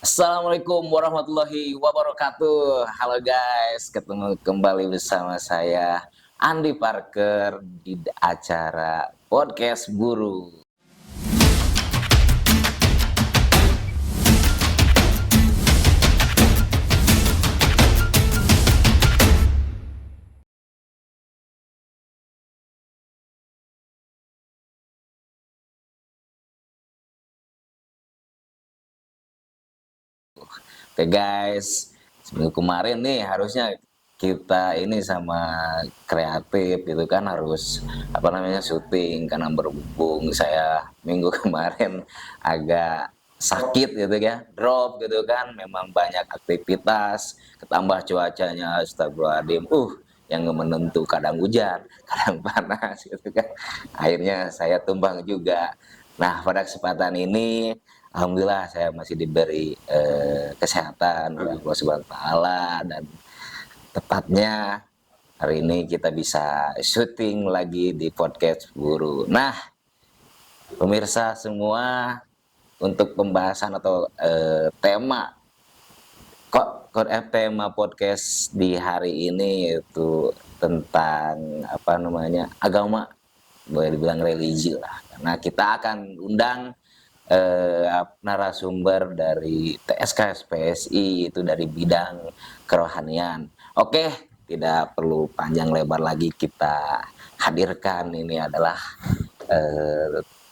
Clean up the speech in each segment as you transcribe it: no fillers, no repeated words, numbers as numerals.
Assalamualaikum warahmatullahi wabarakatuh. Halo guys, ketemu kembali bersama saya Andi Parker di acara Podcast Guru. Oke guys, seminggu kemarin nih harusnya kita ini sama kreatif gitu kan harus syuting karena berhubung saya minggu kemarin agak sakit gitu ya, drop gitu kan, memang banyak aktivitas, ketambah cuacanya astagfirullahaladzim, yang nggak menentu, kadang hujan, kadang panas gitu kan, akhirnya saya tumbang juga. Nah pada kesempatan ini alhamdulillah saya masih diberi kesehatan oleh Allah Subhanahu wa taala, dan tepatnya hari ini kita bisa syuting lagi di podcast Guru. Nah, pemirsa semua, untuk pembahasan atau tema podcast di hari ini yaitu tentang agama, boleh dibilang religi lah, karena kita akan undang narasumber dari TSK SPSI, itu dari bidang kerohanian. Oke, tidak perlu panjang lebar lagi, kita hadirkan ini adalah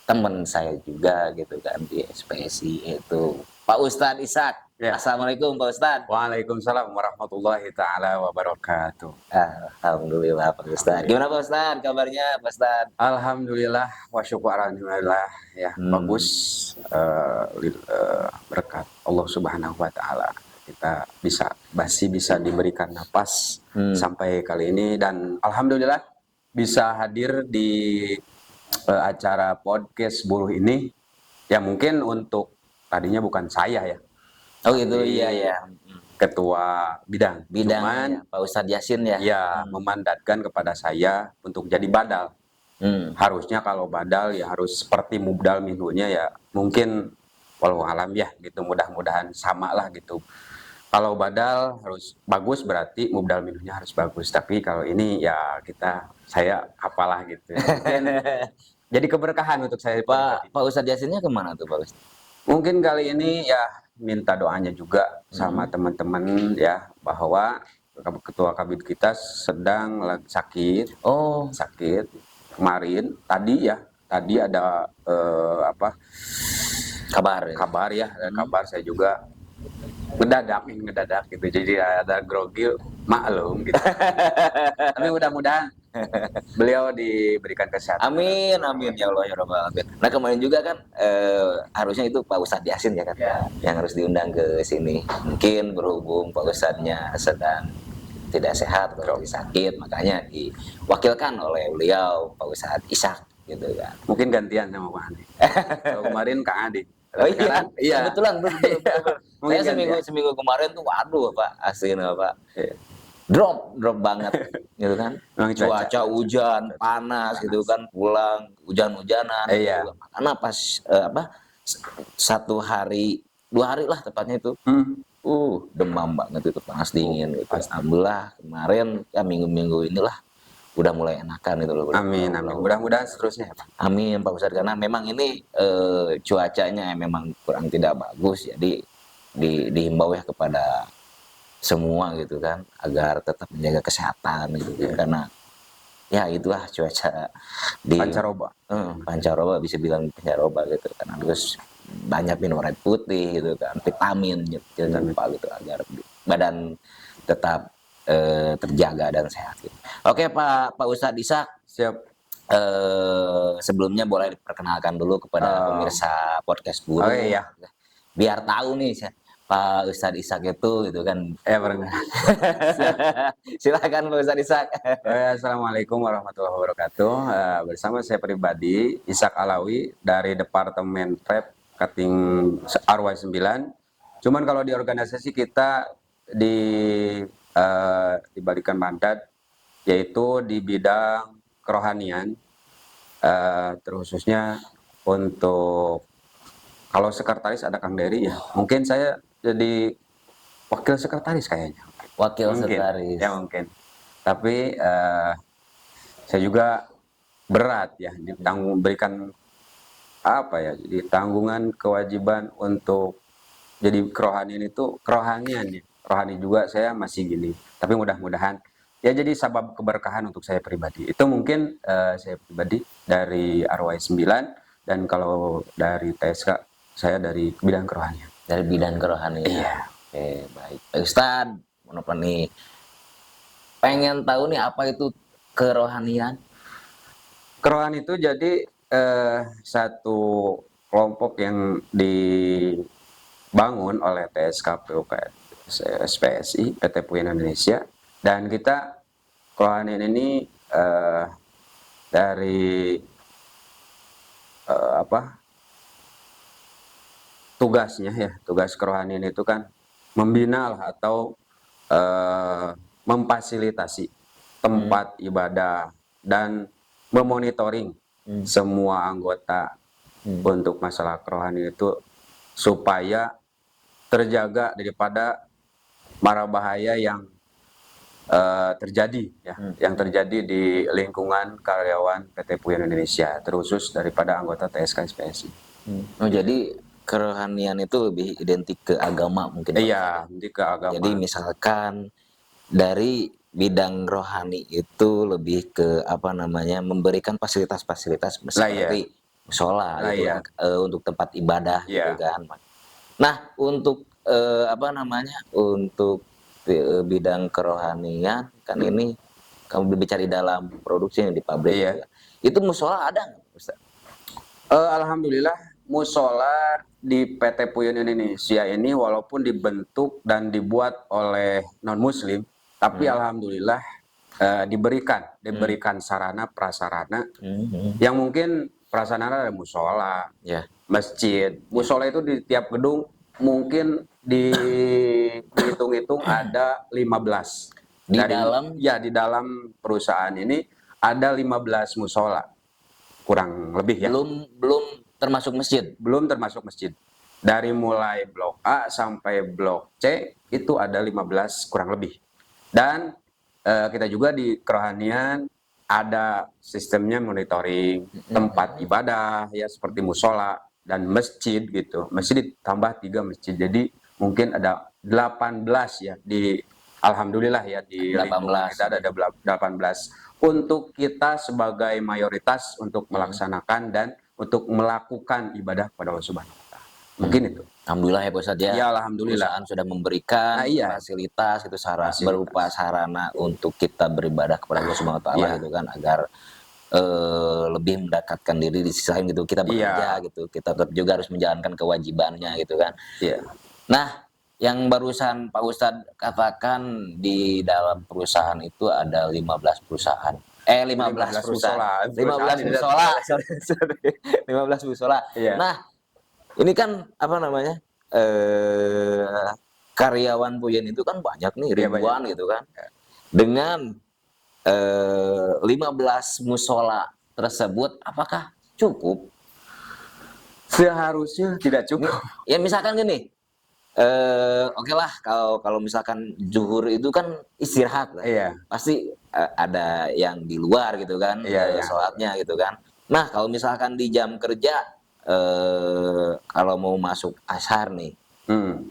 teman saya juga gitu kan di SPSI, yaitu Pak Ustadz Ishak. Ya. Assalamualaikum Pak Ustadz. Waalaikumsalam warahmatullahi ta'ala wabarakatuh. Alhamdulillah Pak Ustadz. Gimana Pak Ustadz kabarnya Pak Ustadz? Alhamdulillah wa syukuranillah ya. Bagus, berkat Allah Subhanahu wa taala kita masih bisa diberikan napas sampai kali ini, dan alhamdulillah bisa hadir di acara podcast buruh ini. Ya mungkin untuk tadinya bukan saya ya. Oh gitu, iya. Ketua bidang, Cuman ya, Pak Ustadz Yasin ya. Ya, memandatkan kepada saya untuk jadi badal. Harusnya kalau badal ya harus seperti mubdal minhunya ya, mungkin walau alam ya gitu, mudah-mudahan sama lah gitu. Kalau badal harus bagus berarti mubdal minhunya harus bagus, tapi kalau ini ya saya apalah gitu ya. Mungkin jadi keberkahan untuk saya. Pak Ustadz Yasinnya kemana tuh Pak Ustadz? Mungkin kali ini ya minta doanya juga sama teman-teman ya, bahwa ketua kabid kita sedang lagi sakit. Sakit kemarin, tadi ada kabar ya, kabar saya juga ngedadak gitu, jadi ada grogi, maklum gitu. Tapi mudah-mudahan beliau diberikan kesehatan. Amin ya Allah ya Rabbal alamin. Nah kemarin juga kan harusnya itu Pak Ustadz Yasin ya kan, yang harus diundang ke sini. Mungkin berhubung Pak Ustadznya sedang tidak sehat atau sakit, makanya diwakilkan oleh beliau Pak Ustadz Ishak gitu kan. Mungkin gantian sama Pak Andi. Kalau kemarin Kang Adi. Oh iya, kebetulan. Saya seminggu kemarin tuh, waduh Pak, aslinya Pak, drop banget gitu kan. Cuaca hujan, panas gitu kan, pulang hujan-hujanan. Gitu. Karena pas 2 hari lah tepatnya itu, demam banget itu, panas dingin gitu. Alhamdulillah kemarin ya minggu inilah udah mulai enakan itu loh. Amin. Mudah-mudahan seterusnya Pak. Amin Pak Ustadz, karena memang ini cuacanya memang kurang tidak bagus, jadi dihimbau ya kepada semua gitu kan, agar tetap menjaga kesehatan gitu kan, karena ya itulah cuaca di pancaroba, bisa bilang pancaroba gitu kan, terus banyak minum air putih gitu kan, vitamin jangan lupa gitu, agar badan tetap terjaga dan sehat gitu. Oke Pak Ustadz Ishak, siap. Sebelumnya boleh diperkenalkan dulu kepada pemirsa podcast Guru. Biar tahu nih Pak Ustadz Ishak itu gitu kan. Silakan Pak Ustadz Ishak. Assalamualaikum warahmatullahi wabarakatuh. Bersama saya pribadi Ishak Alawi dari Departemen Prep Kating Arwah 9. Cuman kalau di organisasi kita diberikan mandat yaitu di bidang kerohanian, terkhususnya untuk kalau sekretaris ada Kang Dery ya. Mungkin saya jadi wakil sekretaris kayaknya. Wakil Mungkin, sekretaris. ya mungkin. Tapi saya juga berat ya berikan apa ya, jadi tanggungan kewajiban untuk jadi kerohanian itu kerohanian ya. Rohani juga saya masih gini. Tapi mudah-mudahan ya jadi sabab keberkahan untuk saya pribadi. Itu mungkin saya pribadi dari RW 9, dan kalau dari TSK saya dari bidang kerohanian. Dari bidang kerohanian. Iya. Oke, baik. Ustadz, apa nih? Pengen tahu nih apa itu kerohanian? Kerohanian itu jadi satu kelompok yang dibangun oleh TSK PUK SPSI PT PUIN Indonesia, dan kita kerohanian ini dari tugasnya ya, tugas kerohanian itu kan membina lah atau memfasilitasi tempat ibadah dan memonitoring semua anggota untuk masalah kerohanian itu supaya terjaga daripada mara bahaya yang terjadi ya, yang terjadi di lingkungan karyawan PT PUIN Indonesia, terkhusus daripada anggota TSK SPSI. Oh, jadi kerohanian itu lebih identik ke agama mungkin? Iya, jadi ke agama. Jadi misalkan dari bidang rohani itu lebih ke apa namanya, memberikan fasilitas-fasilitas seperti musola gitu kan, untuk tempat ibadah gitu kan. Nah, untuk apa namanya, untuk bidang kerohanian kan ini kamu berbicara di dalam produksi di pabrik gitu kan. Itu musola ada nggak, Ustaz? Alhamdulillah musola di PT PUIN Indonesia ini walaupun dibentuk dan dibuat oleh non-muslim, tapi alhamdulillah diberikan sarana prasarana yang mungkin prasarana ada musola, masjid. Musola itu di tiap gedung mungkin dihitung-hitung ada 15. Di dalam perusahaan ini ada 15 musola. Kurang lebih ya. Belum termasuk masjid. Belum termasuk masjid. Dari mulai blok A sampai blok C itu ada 15 kurang lebih. Dan kita juga di kerohanian ada sistemnya monitoring tempat ibadah ya, seperti musola dan masjid gitu. Masjid ditambah 3 masjid. Jadi mungkin ada 18 ya di alhamdulillah ya di 18 kita ada 18 untuk kita sebagai mayoritas untuk melaksanakan dan untuk melakukan ibadah kepada Allah Subhanahu wa taala. Mungkin itu. Alhamdulillah ya Pak Ustadz ya. Ya alhamdulillah. Perusahaan sudah memberikan fasilitas itu berupa sarana untuk kita beribadah kepada Allah Subhanahu wa taala gitu kan, agar lebih mendekatkan diri di sisi lain gitu. Kita bekerja gitu. Kita tetap juga harus menjalankan kewajibannya gitu kan. Nah, yang barusan Pak Ustadz katakan di dalam perusahaan itu ada 15 perusahaan. 15 perusahaan. 15 musola. Sorry. 15 musola. Nah, ini kan apa namanya? Karyawan PUIN itu kan banyak nih, ribuan gitu kan. Dengan 15 musola tersebut apakah cukup? Seharusnya tidak cukup. Ya misalkan gini, oke lah kalau misalkan zuhur itu kan istirahat lah. Pasti ada yang di luar gitu kan, sholatnya gitu kan. Nah, kalau misalkan di jam kerja kalau mau masuk ashar nih,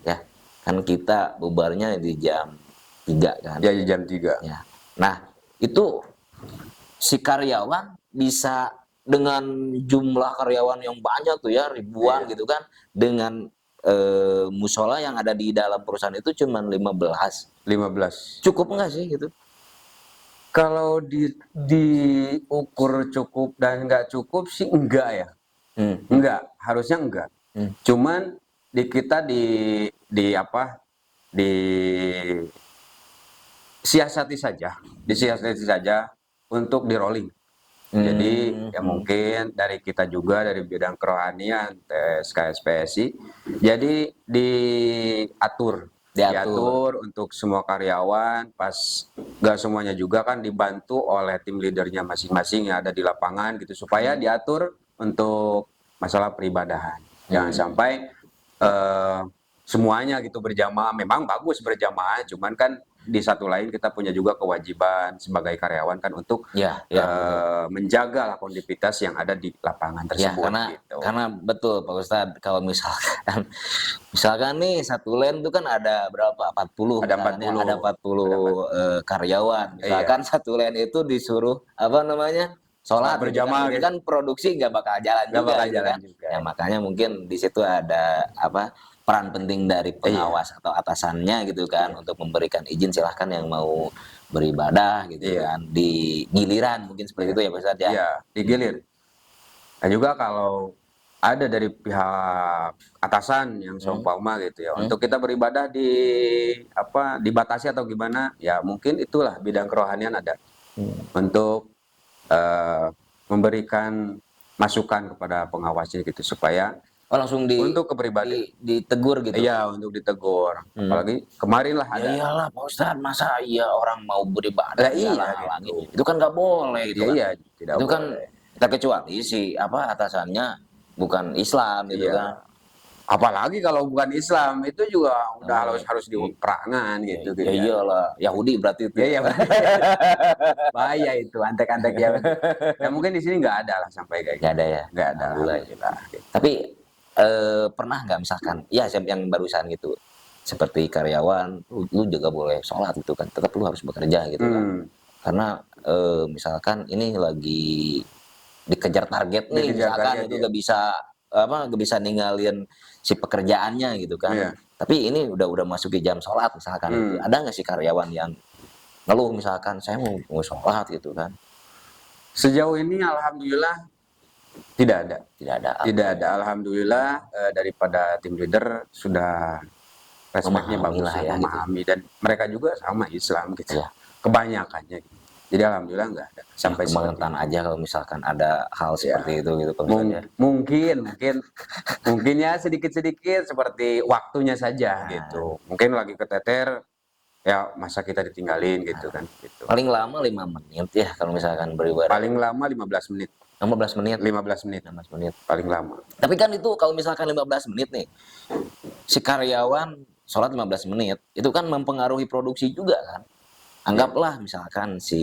ya kan kita bubarnya di jam 3 kan. Ya, di jam 3. Ya. Nah, itu si karyawan bisa dengan jumlah karyawan yang banyak tuh ya, ribuan gitu kan, dengan musola yang ada di dalam perusahaan itu cuma 15. Cukup nggak sih gitu? Kalau diukur cukup dan nggak cukup sih enggak ya. Enggak, harusnya enggak. Cuman kita disiasati saja untuk di rolling. Jadi ya mungkin dari kita juga dari bidang kerohanian TSK SPSI, jadi diatur untuk semua karyawan, pas gak semuanya juga kan dibantu oleh tim leadernya masing-masing yang ada di lapangan gitu, supaya diatur untuk masalah peribadahan. Jangan sampai semuanya gitu berjamaah. Memang bagus berjamaah, cuman kan di satu lain kita punya juga kewajiban sebagai karyawan kan untuk menjaga lah kondusivitas yang ada di lapangan tersebut. Karena betul Pak Ustadz, kalau misalkan nih satu lane itu kan ada berapa? 40. Ada 40. Ada 40 karyawan. Misalkan satu lane itu disuruh sholat berjamaah gitu kan produksi nggak bakal jalan juga. Ya makanya mungkin di situ ada peran penting dari pengawas atau atasannya gitu kan untuk memberikan izin, silahkan yang mau beribadah gitu kan di giliran, mungkin seperti itu ya Pak Ustadz ya. Iya, digilir. Dan juga kalau ada dari pihak atasan yang seumpama gitu ya, untuk kita beribadah dibatasi atau gimana, ya mungkin itulah bidang kerohanian ada untuk memberikan masukan kepada pengawasnya gitu supaya langsung untuk kepribadian ditegur gitu. Iya, untuk ditegur. Apalagi kemarin lah ada. Ya iyalah Pak Ustadz, masa orang mau beribadah gitu. Itu kan nggak boleh gitu. Iya, tidak itu boleh. Kan kita kecuali atasannya bukan Islam gitu kan. Apalagi kalau bukan Islam, itu juga udah harus diperangan gitu. Ya iyalah, Yahudi berarti itu. Iya. Bahaya itu, antek-antek ya. Ya mungkin di sini nggak ada lah sampai kayak gitu. Nggak ada ya. Nggak ada. Alhamdulillah. Tapi pernah nggak misalkan, ya yang barusan gitu, seperti karyawan, lu juga boleh sholat gitu kan, tetap lu harus bekerja gitu kan. Karena misalkan ini lagi dikejar target nih, misalkan itu nggak bisa ninggalin si pekerjaannya gitu kan. Tapi ini udah masuk di jam sholat misalkan, gitu. Ada nggak sih karyawan yang ngeluh misalkan saya mau sholat gitu kan? Sejauh ini alhamdulillah tidak ada. Alhamdulillah daripada tim leader sudah respeknya bagus ya, memahami gitu. Dan mereka juga sama Islam gitu ya. Kebanyakannya gitu. Jadi alhamdulillah nggak ada sampai kemenangan aja kalau misalkan ada hal seperti itu gitu mungkin ya sedikit seperti waktunya saja gitu. Mungkin lagi keteter ya, masa kita ditinggalin gitu kan gitu. Paling lama 5 menit ya kalau misalkan beribadah. Paling lama 15 menit. 15 menit paling lama. Tapi kan itu kalau misalkan 15 menit nih, si karyawan sholat 15 menit, itu kan mempengaruhi produksi juga kan. Anggaplah misalkan si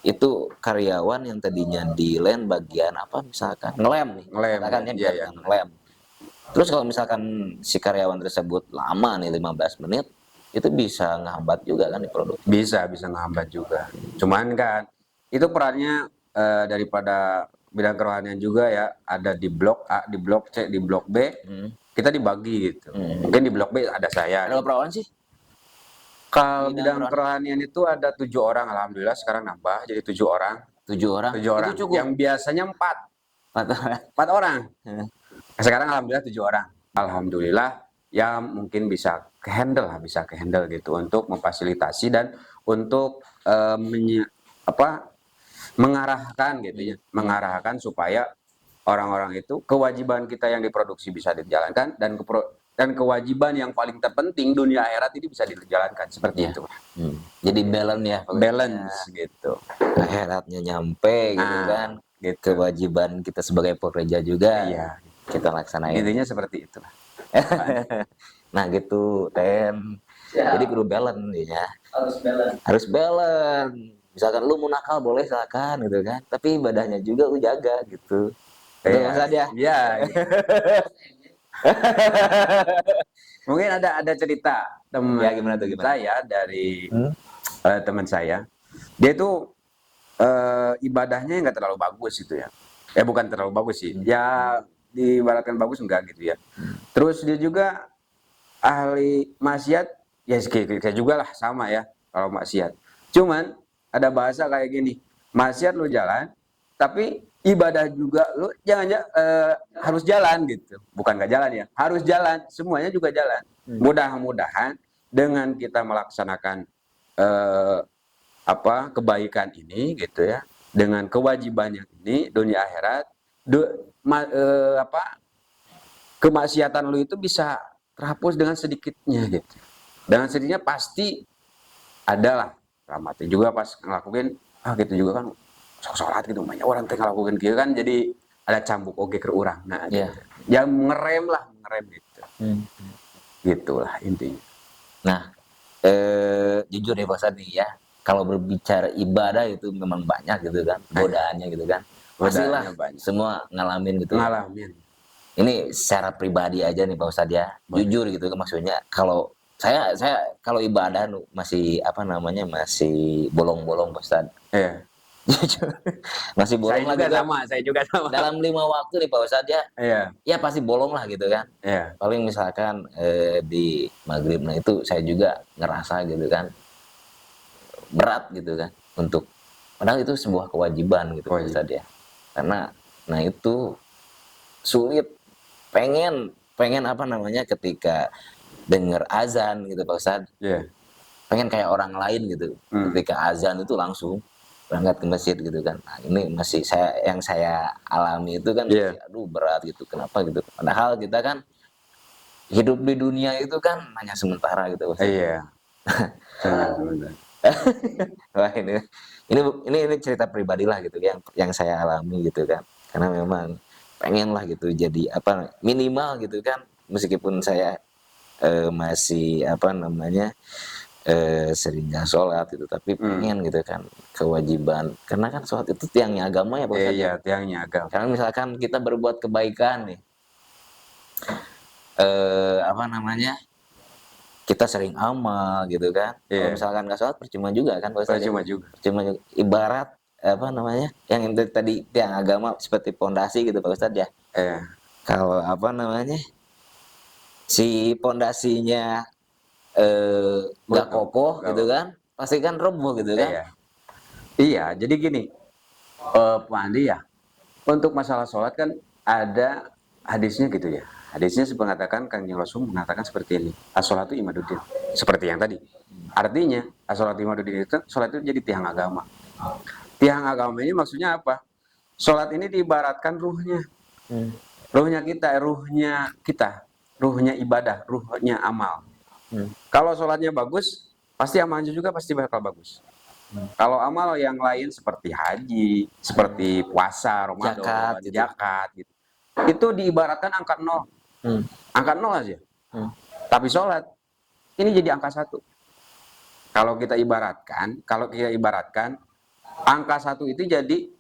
itu karyawan yang tadinya di lane bagian misalkan ngelem. Terus kalau misalkan si karyawan tersebut lama nih 15 menit, itu bisa ngehambat juga kan di produksi. Bisa ngehambat juga. Cuman kan itu perannya daripada bidang kerohanian juga ya, ada di blok A, di blok C, di blok B, kita dibagi gitu. Mungkin di blok B ada saya. Ada berapa orang sih? Kalau bidang kerohanian itu ada 7 orang, alhamdulillah sekarang nambah jadi 7 orang. 7 orang. Itu cukup. Yang biasanya 4 orang. Sekarang alhamdulillah 7 orang. Alhamdulillah ya mungkin bisa kehandle gitu untuk memfasilitasi dan untuk mengarahkan gitu ya, mengarahkan supaya orang-orang itu kewajiban kita yang diproduksi bisa dijalankan dan kewajiban yang paling terpenting dunia akhirat ini bisa dijalankan seperti itu. Jadi balance gitu. Akhiratnya nyampe gitu kan. Gitu. Kewajiban kita sebagai pekerja juga kita laksanain. Intinya seperti itu. Nah gitu, Jadi kudu balance ya. Harus balance. Misalkan lu mau nakal boleh silakan gitu kan, tapi ibadahnya juga lu jaga gitu. Iya. Gitu. Mungkin ada cerita teman gimana? Saya dari teman saya. Dia itu ibadahnya nggak terlalu bagus itu ya. Bukan terlalu bagus sih. Ya diibaratkan bagus enggak gitu ya. Terus dia juga ahli maksiat, ya kayak juga lah sama ya kalau maksiat. Cuman ada bahasa kayak gini, maksiat lu jalan, tapi ibadah juga lu harus jalan gitu. Bukan nggak jalan ya, harus jalan, semuanya juga jalan. Mudah-mudahan dengan kita melaksanakan kebaikan ini gitu ya, dengan kewajiban yang ini dunia akhirat, kemaksiatan lu itu bisa terhapus dengan sedikitnya gitu. Dengan sedikitnya pasti adalah rahmatnya juga pas ngelakuin gitu juga kan sholat gitu, banyak orang yang ngelakuin gitu kan, jadi ada cambuk oge ke urang. Nah gitu. Yang ngerem gitu. Gitulah intinya. Nah, jujur nih Pak Ustadz nih ya, kalau berbicara ibadah itu memang banyak gitu kan, godaannya gitu kan. Pastilah Godaannya banyak. semua ngalamin gitu ya. Ngalamin. Ini secara pribadi aja nih Pak Ustadz ya, Boleh. jujur gitu kan maksudnya. Kalau saya kalau ibadah masih apa namanya masih bolong-bolong Pak Ustadz. Iya. Jujur masih bolong lah gitu. Saya juga sama. Dalam 5 waktu nih Pak Ustadz ya, Iya, ya pasti bolong lah gitu kan. iya. Paling misalkan di maghrib, nah itu saya juga ngerasa gitu kan berat gitu kan untuk, padahal itu sebuah kewajiban gitu Pak Ustadz ya. Karena nah itu sulit, pengen apa namanya ketika denger azan gitu Pak Ustadz, Iya. pengen kayak orang lain gitu. Ketika azan itu langsung berangkat ke masjid gitu kan. Nah, ini masih yang saya alami itu kan masih aduh berat gitu. Kenapa gitu? Padahal kita kan hidup di dunia itu kan hanya sementara gitu Pak Ustadz. Iya. Wah ini cerita pribadi lah gitu yang saya alami gitu kan. Karena memang pengen lah gitu jadi apa minimal gitu kan, meskipun saya masih apa namanya sering nggak sholat gitu, tapi pengen gitu kan kewajiban, karena kan sholat itu tiangnya agama ya Pak Ustadz. Iya, tiangnya agama. Karena misalkan kita berbuat kebaikan nih, apa namanya kita sering amal gitu kan. Kalau misalkan nggak sholat percuma juga kan Pak Ustadz. Percuma juga. Ibarat apa namanya yang tadi tiang agama seperti pondasi gitu Pak Ustadz ya. Kalau apa namanya si pondasinya nggak kokoh gitu kan, pasti kan roboh gitu kan. Iya, jadi gini Pak Andi ya, untuk masalah sholat kan ada hadisnya gitu ya. Hadisnya mengatakan, Kanjeng Rasul mengatakan seperti ini, as-sholatu imaduddin, seperti yang tadi. Artinya as-sholatu imaduddin itu, sholat itu jadi tiang agama. Tiang agama ini maksudnya apa? Sholat ini diibaratkan ruhnya. Ruhnya kita, ruhnya ibadah, ruhnya amal. Kalau sholatnya bagus, pasti amalnya juga pasti bakal bagus. Kalau amal yang lain seperti haji, seperti puasa, Ramadan, zakat gitu. Itu diibaratkan angka 0. Angka 0 aja. Tapi sholat ini jadi angka 1. Kalau kita ibaratkan angka 1 itu jadi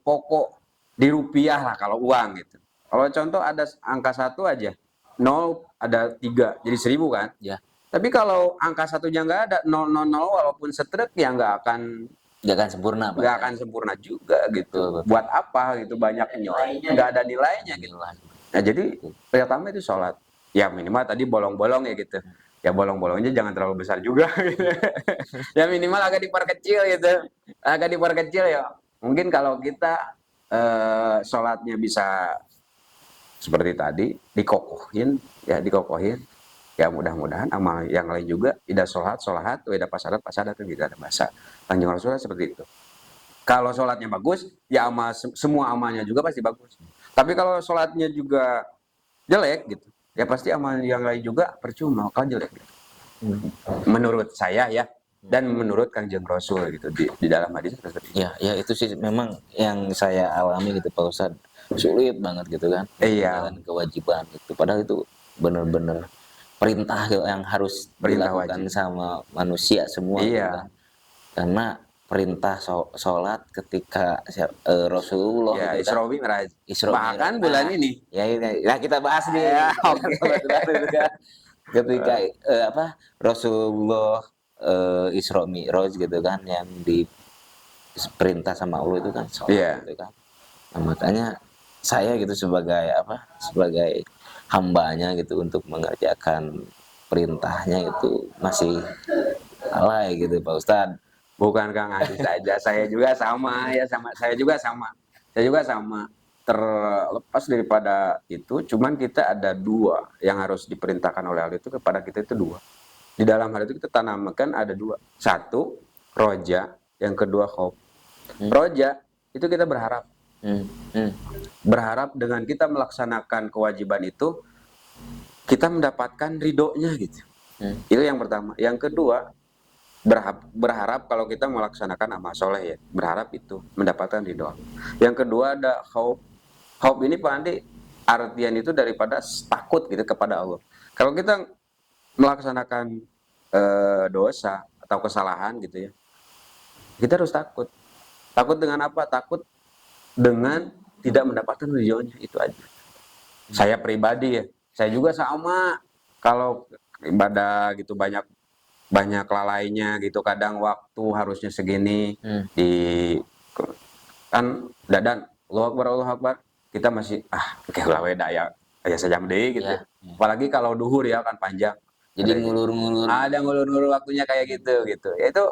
pokok di rupiah lah kalau uang gitu. Kalau contoh ada angka 1 aja, 0 ada 3, jadi 1000 kan? Ya. Tapi kalau angka 1-nya nggak ada, 000 walaupun setrek ya nggak akan sempurna Pak. Nggak akan sempurna juga gitu. Buat apa gitu banyak nyoy, nggak ada nilainya gitu. Nah jadi pertama itu sholat. Ya minimal tadi bolong-bolong ya gitu. Ya bolong-bolongnya jangan terlalu besar juga gitu. Ya minimal agak diperkecil gitu. Agak diperkecil ya. Mungkin kalau kita sholatnya bisa seperti tadi dikokohin. Ya mudah-mudahan amal yang lain juga ida sholat, wa ida pasadat kan gitu ada bahasa Kanjeng Rasulullah seperti itu. Kalau sholatnya bagus, ya semua amalnya juga pasti bagus. Tapi kalau sholatnya juga jelek gitu, ya pasti amal yang lain juga percuma, kalau jelek gitu. Menurut saya ya, dan menurut Kanjeng Rasul gitu di dalam hadis seperti itu. Ya itu sih memang yang saya alami gitu Pak Ustadz, sulit banget gitu kan. Dengan kewajiban gitu. Padahal itu benar-benar perintah yang harus dilakukan sama manusia semua gitu kan. Karena perintah sholat ketika Rasulullah ya, gitu Isra Mi'raj. Bahkan bulan ini. Ya kita bahas nih. Ketika Rasulullah Isra Mi'raj gitu kan, yang diperintah sama Allah itu kan sholat gitu kan. Nah, makanya saya gitu sebagai hambanya gitu untuk mengerjakan perintahnya itu masih alay gitu Pak Ustadz. Bukan Kang Adi saja, saya juga sama. Terlepas daripada itu, cuman kita ada 2 yang harus diperintahkan oleh Allah itu kepada kita itu 2. Di dalam hal itu kita tanamkan ada 2. 1, roja, yang kedua khauf. Roja itu kita berharap. Berharap dengan kita melaksanakan kewajiban itu kita mendapatkan ridhonya gitu. Itu yang pertama. Yang kedua, berharap kalau kita melaksanakan amal soleh ya, berharap itu mendapatkan ridho. Yang kedua ada khauf. Khauf ini Pak Andi artian itu daripada takut gitu kepada Allah. Kalau kita melaksanakan dosa atau kesalahan gitu ya, kita harus takut. Takut dengan apa? Takut dengan tidak mendapatkan ridhonya, itu aja. Saya pribadi ya, saya juga sama. Kalau ibadah gitu banyak banyak lalainya gitu, kadang waktu harusnya segini di kan dadan Allahu Akbar, kita masih oke lah weda ya sejam deh gitu. Ya. Apalagi kalau duhur ya kan panjang. Jadi ngulur-ngulur. Ada ngulur-ngulur waktunya kayak gitu gitu. Ya itu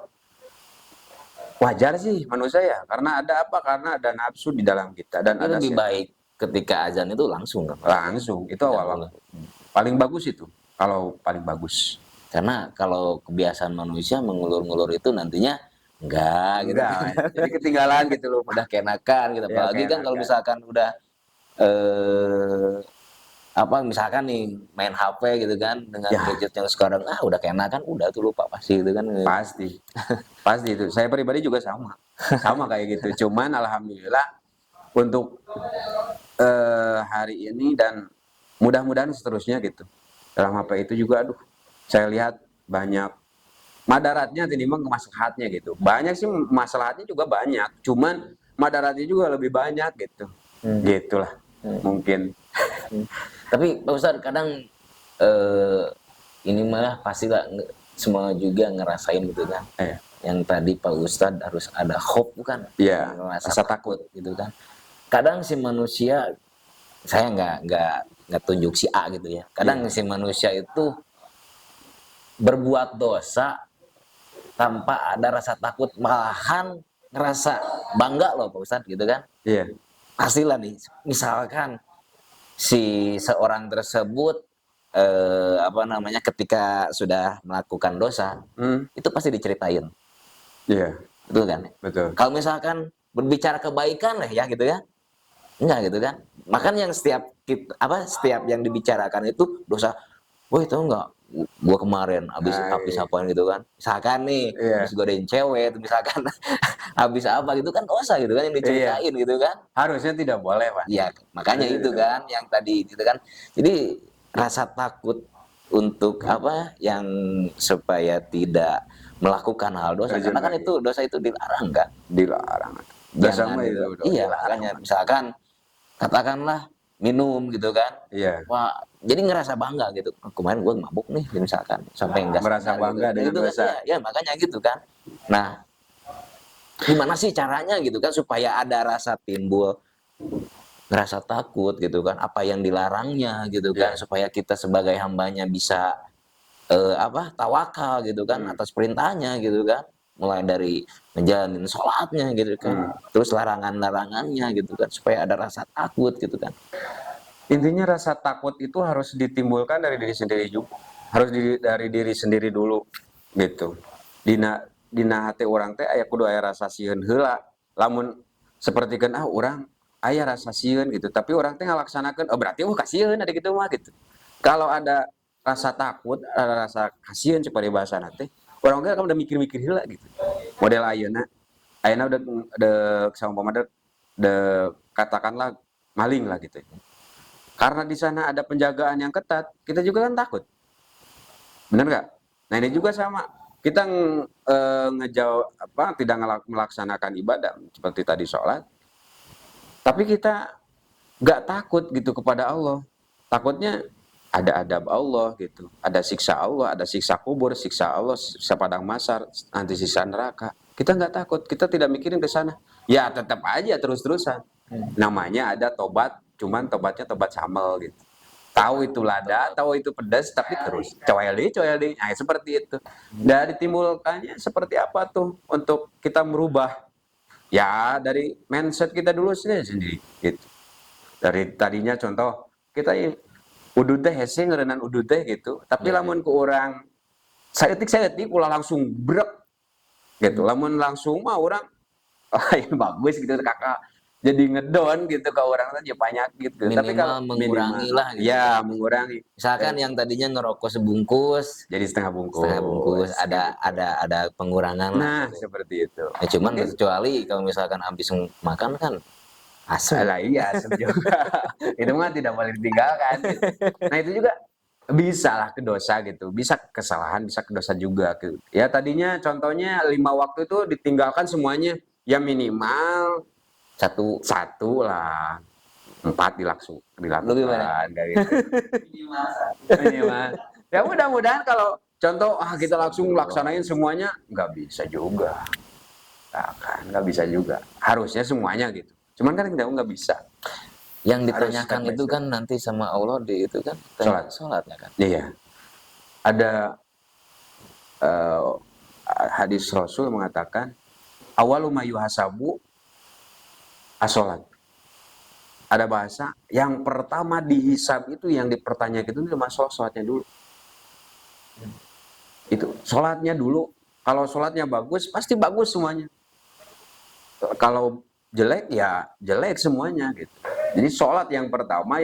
wajar sih manusia ya, karena ada apa? Karena ada nafsu di dalam kita dan Tapi ada lebih setan. baik ketika azan itu langsung kan? Langsung itu Tidak awal boleh. waktu. Paling bagus itu. Kalau paling bagus. Karena kalau kebiasaan manusia mengulur-ngulur itu nantinya enggak gitu. Enggak, jadi ketinggalan gitu loh. Udah keenakan gitu. Ya Apalagi kan kalau keenakan. misalkan udah misalkan nih main HP gitu kan dengan Ya. gadget yang sekarang udah keenakan, udah tuh lupa pasti gitu kan. Pasti. Pasti itu. Saya pribadi juga sama. Sama kayak gitu. Cuman alhamdulillah untuk hari ini dan mudah-mudahan seterusnya gitu. Dalam HP itu juga saya lihat banyak madaratnya tinimbang maslahatnya gitu. Banyak sih maslahatnya juga banyak, cuman madaratnya juga lebih banyak gitu. Gitulah. Mungkin. Tapi Pak Ustadz kadang ini malah pasti lah semua juga ngerasain gitu kan. Yang tadi Pak Ustadz harus ada hope bukan? Iya, rasa takut gitu kan. Kadang si manusia, saya nggak tunjuk si A gitu ya. Kadang si manusia itu berbuat dosa tanpa ada rasa takut, malahan ngerasa bangga loh Pak Ustadz gitu kan. Iya. Pastilah nih, misalkan si seorang tersebut ketika sudah melakukan dosa, itu pasti diceritain. Iya. Betul kan? Betul. Kalau misalkan berbicara kebaikan lah ya gitu ya. Enggak gitu kan. Makanya yang setiap yang dibicarakan itu dosa. Woi, tahu enggak? Gua kemarin habis apain gitu kan. Misalkan nih, habis godain cewek, misalkan habis apa gitu kan dosa gitu kan yang diceritain gitu kan. Harusnya tidak boleh, Pak. Iya, makanya itu kan yang tadi gitu kan. Jadi rasa takut untuk yang supaya tidak melakukan hal dosa, karena kan itu dosa itu dilarang kan? Dilarang. Dosa itu. Iya, makanya misalkan katakanlah minum gitu kan. Iya. Wah, jadi ngerasa bangga gitu. Kemarin gue mabuk nih misalkan sampai enggak merasa bangga gitu. dengan dosa. Ya, makanya gitu kan. Nah, gimana sih caranya gitu kan supaya ada rasa timbul ngerasa takut gitu kan, apa yang dilarangnya gitu kan, supaya kita sebagai hambanya bisa tawakal gitu kan atas perintahnya gitu kan, mulai dari menjalani sholatnya gitu kan, terus larangan-larangannya gitu kan, supaya ada rasa takut gitu kan. Intinya rasa takut itu harus ditimbulkan dari diri sendiri juga, harus dari diri sendiri dulu gitu. Dina hati orang teh aya kudu aya rasa sieun heula, lamun sapertikeun urang aya rasa sieun gitu, tapi orang teh ngalaksanakeun berarti kasieun ada gitu mah gitu. Kalau ada rasa takut, ada rasa kasihan seperti bahasa nanti, orang teh kan udah mikir-mikir heula gitu. Model ayeuna udah sama pemadar katakanlah maling lah gitu. Karena di sana ada penjagaan yang ketat, kita juga kan takut. Benar nggak? Nah ini juga sama. Kita tidak melaksanakan ibadah seperti tadi sholat, tapi kita nggak takut gitu kepada Allah. Takutnya ada adab Allah gitu, ada siksa Allah, ada siksa kubur, siksa Allah, siksa padang mahsyar, nanti siksa neraka. Kita nggak takut, kita tidak mikirin ke sana. Ya tetap aja terus-terusan. Namanya ada tobat, cuman tobatnya tobat samal gitu. Tahu itu lada, tahu itu pedas, tapi terus coyali. Nah, seperti itu. Dari timbulkannya seperti apa tuh untuk kita merubah? Ya dari mindset kita dulu sendiri gitu. Dari tadinya contoh kita udud teh hese ngeureunnan udud teh gitu, tapi lamun ku urang saeutik ulah langsung brek gitu. Lamun langsung mah urang lain bagus gitu kakak jadi ngedon gitu ke orang teh banyak gitu. Minimal Tapi kalau mengurangi lah gitu. Ya, mengurangi. Misalkan yang tadinya ngerokok sebungkus jadi setengah bungkus. Ada pengurangan lah. Nah, seperti itu. Ya, cuman kecuali kalau misalkan habis makan kan asam. Iya, asam juga. Itu mah tidak boleh ditinggalkan. Gitu. Nah, itu juga bisa lah ke dosa gitu, bisa kesalahan, bisa ke dosa juga gitu. Ya tadinya contohnya 5 waktu itu ditinggalkan semuanya, ya minimal Satu. satu lah, 4 Lu gimana? dilakukan kayak gitu. Minimal. Ya mudah-mudahan kalau contoh kita langsung laksanain semuanya, nggak bisa juga. Nggak bisa juga. Harusnya semuanya gitu. Cuman kan kita nggak bisa. Yang Harus ditanyakan step by itu step. kan nanti sama Allah di itu kan Sholat. sholatnya kan. Iya. Ada eh, hadis Rasul mengatakan awalu ma yuhasabu as-sholat. Ada bahasa yang pertama dihisab itu, yang dipertanyakan itu masalah sholatnya dulu. Itu sholatnya dulu. Kalau sholatnya bagus, pasti bagus semuanya. Kalau jelek ya jelek semuanya gitu. Jadi sholat yang pertama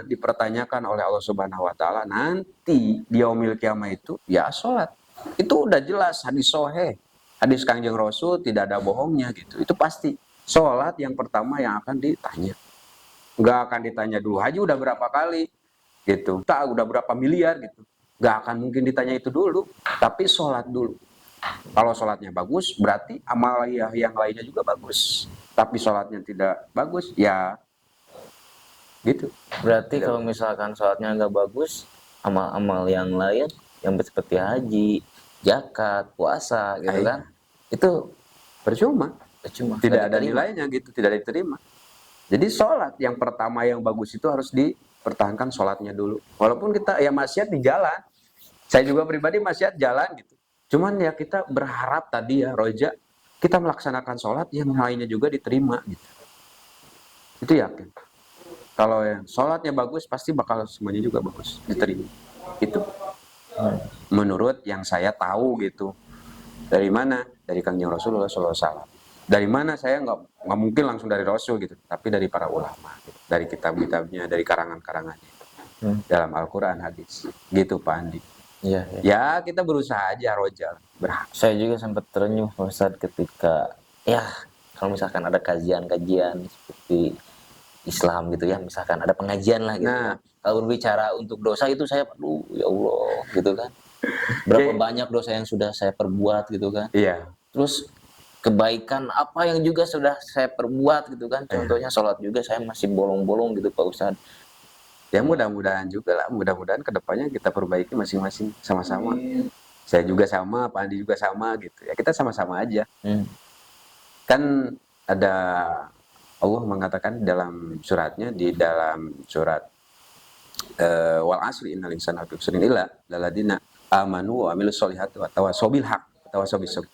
dipertanyakan oleh Allah Subhanahu Wa Taala nanti di yaumil kiamah itu ya sholat. Itu udah jelas hadis sahih, hadis Kangjeng Rasul, tidak ada bohongnya gitu. Itu pasti sholat yang pertama yang akan ditanya. Nggak akan ditanya dulu haji udah berapa kali gitu, tak udah berapa miliar gitu. Nggak akan mungkin ditanya itu dulu, tapi sholat dulu. Kalau sholatnya bagus, berarti amal yang lainnya juga bagus. Tapi sholatnya tidak bagus, ya gitu. Berarti kalau misalkan sholatnya nggak bagus, amal-amal yang lain yang seperti haji, zakat, puasa gitu kan, itu percuma. Tidak ada nilainya gitu, tidak diterima. Jadi sholat yang pertama yang bagus itu harus dipertahankan sholatnya dulu. Walaupun kita ya maksiat di jalan, saya juga pribadi maksiat jalan gitu. Cuman ya kita berharap tadi ya roja, kita melaksanakan sholat yang lainnya juga diterima gitu. Itu yakin. Kalau yang sholatnya bagus pasti bakal semuanya juga bagus diterima. Itu menurut yang saya tahu gitu. Dari mana? Dari Kangjeng Rasulullah SAW. Dari mana? Saya nggak mungkin langsung dari Rasul gitu, tapi dari para ulama, gitu. Dari kitab-kitabnya, dari karangan-karangannya dalam Al-Quran, hadis, gitu Pak Andi. Iya, iya. Ya kita berusaha aja rojal. Saya juga sempat terenyuh Ustaz ketika ya kalau misalkan ada kajian-kajian seperti Islam gitu ya, misalkan ada pengajian lah gitu. Nah, kalau berbicara untuk dosa itu saya, aduh ya Allah gitu kan. Berapa banyak dosa yang sudah saya perbuat gitu kan. Iya. Terus kebaikan apa yang juga sudah saya perbuat gitu kan. Contohnya sholat juga saya masih bolong-bolong gitu Pak Ustadz. Ya mudah-mudahan juga lah, mudah-mudahan kedepannya kita perbaiki masing-masing sama-sama. Saya juga sama, Pak Andi juga sama gitu. Ya kita sama-sama aja. Kan ada Allah mengatakan dalam suratnya, di dalam surat wal asri innal insana lafi khusrin illa alladziina amanu wa amilus sholihati wa tawassaw bil haqq wa tawassaw bis sabr.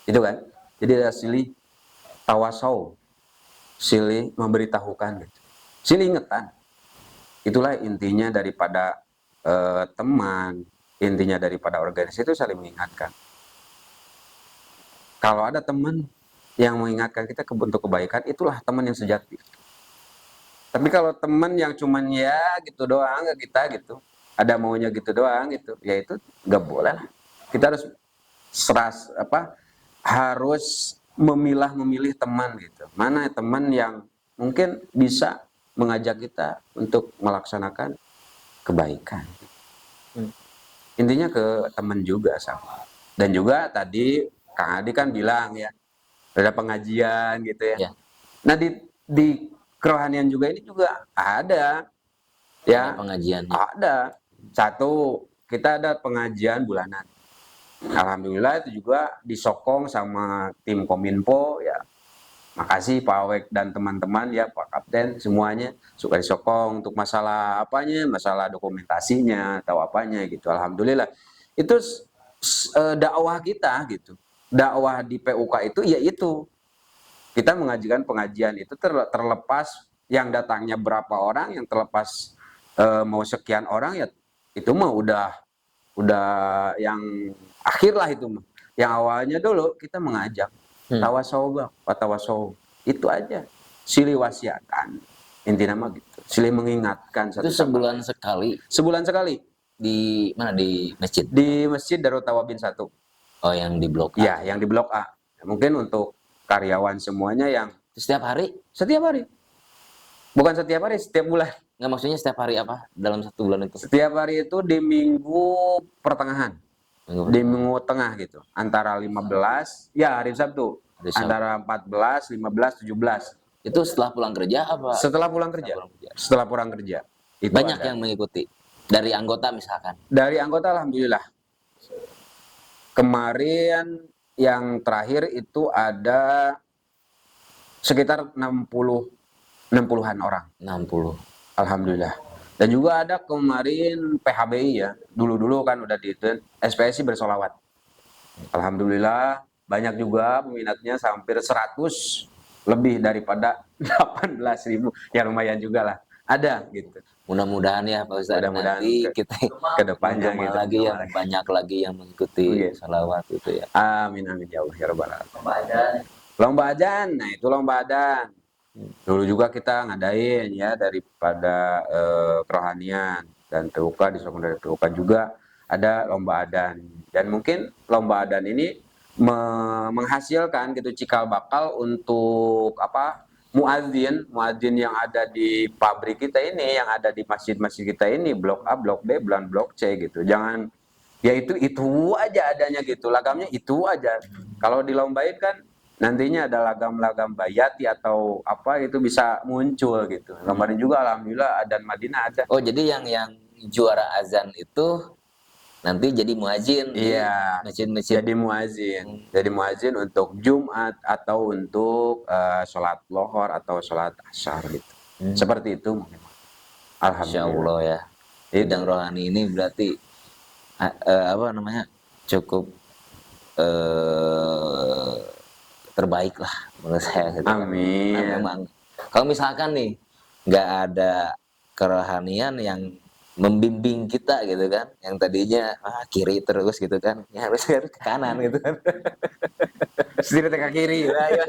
Itu kan. Jadi ada silih tawasau, silih memberitahukan gitu. Silih ingetan. Itulah intinya daripada teman, intinya daripada organisasi itu saling mengingatkan. Kalau ada teman yang mengingatkan kita untuk kebaikan, itulah teman yang sejati. Tapi kalau teman yang cuman ya gitu doang ke kita gitu, ada maunya gitu doang gitu, ya itu nggak boleh lah. Kita harus harus memilih teman gitu. Mana teman yang mungkin bisa mengajak kita untuk melaksanakan kebaikan. Intinya ke teman juga sama. Dan juga tadi Kang Adi kan bilang ya, ada pengajian gitu ya. Nah di kerohanian juga ini juga ada ya, pengajiannya. Ada. Satu, kita ada pengajian bulanan. Alhamdulillah itu juga disokong sama tim Kominfo ya. Makasih Pak Awek dan teman-teman ya, Pak Kapten semuanya suka disokong untuk masalah apanya, masalah dokumentasinya atau apanya gitu. Alhamdulillah. Itu dakwah kita gitu. Dakwah di PUK itu yaitu kita mengajikan pengajian itu terlepas yang datangnya berapa orang, yang terlepas mau sekian orang ya itu mah udah yang akhir lah itu mah. Yang awalnya dulu kita mengajak tawasau itu aja, silih wasiatan inti nama gitu, silih mengingatkan itu sebulan sekali di mana, di masjid Darut Tawabin 1. Oh yang di blok A. Ya yang di blok A, mungkin untuk karyawan semuanya yang setiap hari bukan setiap hari, setiap bulan Nggak, maksudnya setiap hari apa dalam 1 bulan itu? Setiap hari itu di minggu pertengahan, Minggu di pertama, minggu tengah gitu. Antara 15, ya hari Sabtu. hari Sabtu. Antara 14, 15, 17. Itu setelah pulang kerja apa? Setelah pulang Setelah kerja. pulang kerja. Setelah pulang kerja. Itu Banyak ada. yang mengikuti dari anggota misalkan. Dari anggota alhamdulillah. Kemarin yang terakhir itu ada sekitar 60-an orang. 60. Alhamdulillah. Dan juga ada kemarin PHBI ya. Dulu-dulu kan udah di SPSI bersolawat. Alhamdulillah banyak juga peminatnya, hampir 100 lebih daripada 18.000. Ya lumayan juga lah. Ada gitu. Mudah-mudahan ya Pak Ustadz, Mudah-mudahan nanti kita ke depannya menambah gitu. lagi yang banyak lagi yang mengikuti Oke. salawat itu ya. Amin amin ya Allah ya Rabbal alamin. Lomba adzan. Nah, itu lomba adzan. Dulu juga kita ngadain ya daripada kerohanian dan TUK, di Sokong dari TUK juga ada lomba adzan. Dan mungkin lomba adzan ini menghasilkan gitu cikal bakal untuk apa? Muadzin yang ada di pabrik kita ini, yang ada di masjid-masjid kita ini, blok A, blok B, blok C gitu. Jangan ya itu aja adanya gitu, lagamnya itu aja. Kalau dilombain kan nantinya ada lagam-lagam bayati atau apa itu bisa muncul gitu. Kemarin juga alhamdulillah adzan Madinah ada. Oh, jadi yang juara azan itu nanti jadi muadzin di Iya, masjid-masjid. jadi muazin. Jadi muazin untuk Jumat atau untuk sholat lohor atau sholat asyar gitu. Seperti itu. Insya Alhamdulillah. Allah ya. Bidang rohani ini berarti apa namanya, cukup terbaik lah menurut saya gitu. Amin. Nah, memang kalau misalkan nih nggak ada kerohanian yang membimbing kita gitu kan, yang tadinya kiri terus gitu kan, ya harus ke kanan gitu kan. Setir ke kiri. Ya,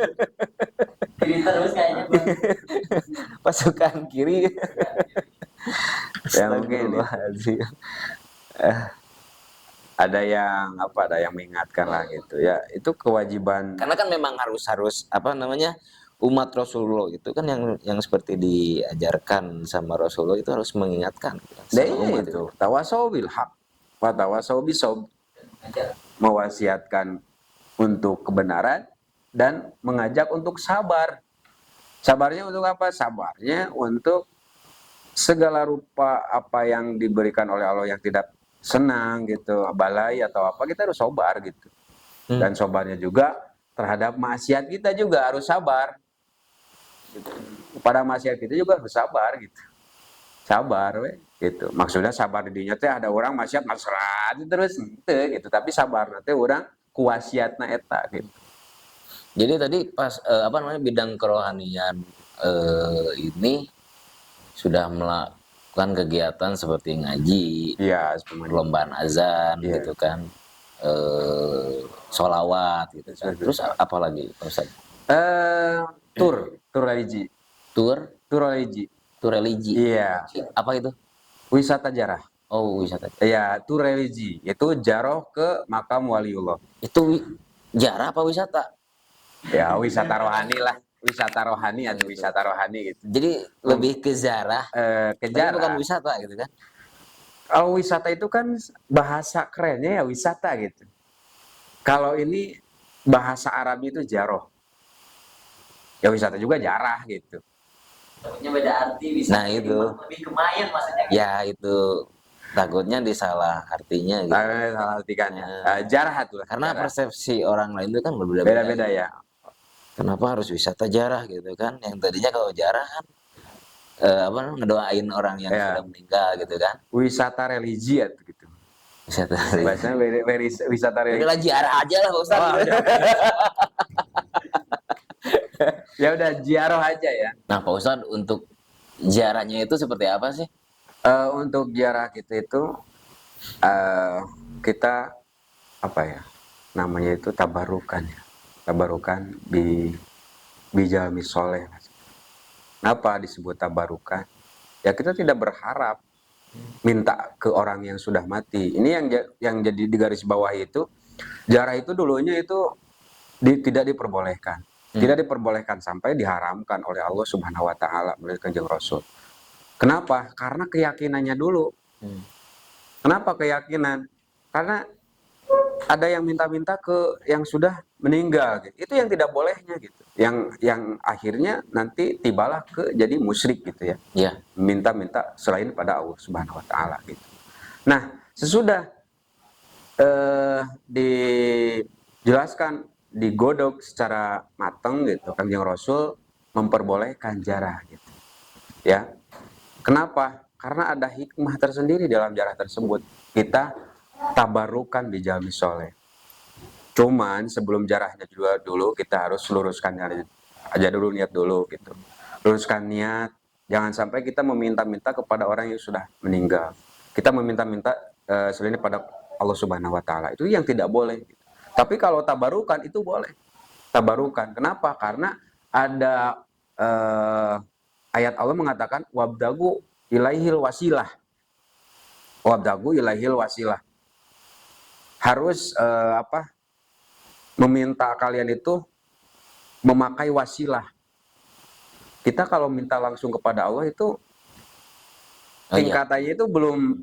Kiri terus kayaknya. pasukan kiri. Ya mungkin Astagfirullahaladzim. ada yang mengingatkan lah gitu ya, itu kewajiban. Karena kan memang harus apa namanya, umat Rasulullah itu kan yang seperti diajarkan sama Rasulullah itu harus mengingatkan sama umat itu tawasau bil haq wa tawasau bisob, mewasiatkan untuk kebenaran dan mengajak untuk sabar. Sabarnya untuk apa? Sabarnya untuk segala rupa apa yang diberikan oleh Allah yang tidak senang gitu, balai atau apa, kita harus sabar gitu. Dan sabarnya juga terhadap maksiat kita juga harus sabar. Pada maksiat kita juga harus sabar gitu. Sabar gitu. Maksudnya sabar di dinya teh ada orang maksiat masalah terus gitu, tapi sabar nanti orang kuasiatna eta gitu. Jadi tadi pas apa namanya, bidang kerohanian ini sudah melakukan kegiatan seperti ngaji, Iya, perlombaan azan gitu kan, sholawat gitu kan. Terus apa lagi Ustaz? Tur religi. Tur Religi. Iya. Apa itu? Wisata jarah. Oh, wisata. Iya, tur religi. Itu jaroh ke makam waliullah. Itu jarah apa wisata? Ya, wisata rohani lah. Wisata rohani atau wisata rohani gitu. Jadi lebih ke zarah. Ke Tapi jarah. bukan wisata gitu kan? Kalau wisata itu kan bahasa kerennya ya wisata gitu. Kalau ini bahasa Arab itu jaroh. Ya wisata juga jarah gitu. Takutnya beda arti bisa. Nah, itu. Lebih ke main maksudnya. Ya itu takutnya disalah artinya gitu. Salah artikannya. Jarah itu. Karena jarah. persepsi orang lain itu kan berbeda-beda. Beda-beda ya. Kenapa harus wisata jarah gitu kan? Yang tadinya kalau jarah kan apa ngedoain orang yang sudah meninggal gitu kan? Wisata religi ya gitu. Wisata. Bahasanya wisata religi. Inilah jarah aja lah Pak Ustaz. Ya udah ziarah aja ya. Nah Pak Ustaz, untuk ziarahnya itu seperti apa sih? Untuk ziarah kita itu kita apa ya namanya itu tabarukan ya. Tabarukan bijami soleh. Kenapa disebut tabarukan? Ya kita tidak berharap minta ke orang yang sudah mati. Ini yang jadi di garis bawah itu, ziarah itu dulunya itu tidak diperbolehkan. Tidak diperbolehkan sampai diharamkan oleh Allah Subhanahu wa taala melalui Kanjeng Rasul. Kenapa? Karena keyakinannya dulu. Kenapa keyakinan? Karena ada yang minta-minta ke yang sudah meninggal gitu. Itu yang tidak bolehnya gitu. Yang akhirnya nanti tibalah ke jadi musyrik gitu ya. Iya. Minta-minta selain pada Allah Subhanahu wa taala gitu. Nah, sesudah dijelaskan, digodok secara matang gitu, Kanjeng Rasul memperbolehkan jarah gitu. Ya. Kenapa? Karena ada hikmah tersendiri dalam jarah tersebut. Kita tabarukan di jalmi soleh. Cuman sebelum jarahnya juga dulu kita harus luruskan aja dulu, niat dulu gitu. Luruskan niat, jangan sampai kita meminta-minta kepada orang yang sudah meninggal. Kita meminta-minta selain pada Allah Subhanahu wa taala. Itu yang tidak boleh. Tapi kalau tabarukan itu boleh. Tabarukan. Kenapa? Karena ada ayat Allah mengatakan wabdagu ilaihil wasilah. Wabdagu ilaihil wasilah. Harus meminta kalian itu memakai wasilah. Kita kalau minta langsung kepada Allah itu tingkatannya itu belum